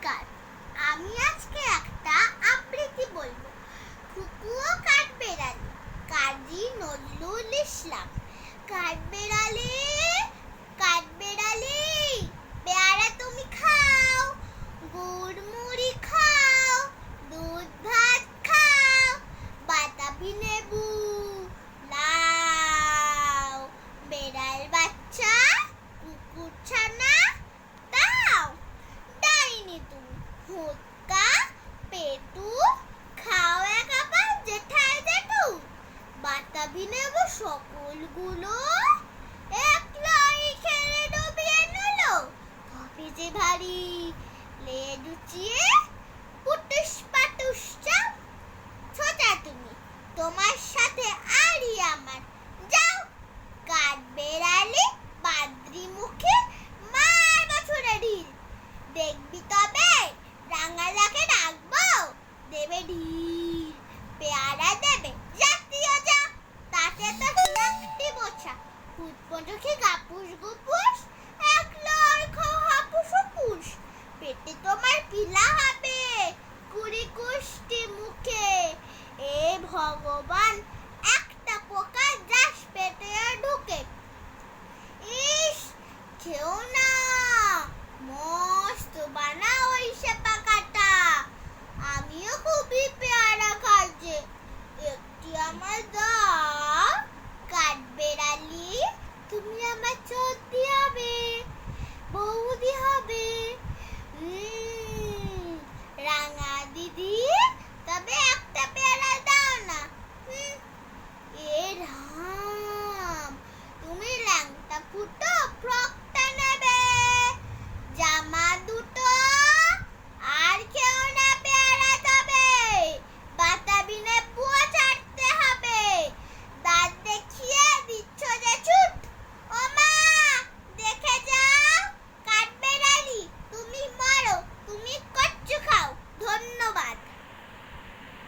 নমস্কার, আমি আজকে একটা আবৃত্তি বলবো। কুকু ও কাঠবেড়ালি, কাজী নজরুল ইসলাম। কাঠবেড়ালি, কাঠবেড়ালি, পেয়ারা তুমি খাও, গুড় মুড়ি খাও, দুধ ভাত খাও, বাতাবি লেবু নাও, বেড়াল বাচ্চা কুকুর ছানা দাও। ডাইনি তুমি হুক্কা পেটু, খাও এক আবার জেঠাই জেঠু, বাতাবি নেবো সকলগুলো একলাই খেলে ডুবিয়ে নিল। হবে যে ভারী লেজ উঁচিয়ে পুটুস পাটুস চাপ। সোজা তুমি, তোমার সাথে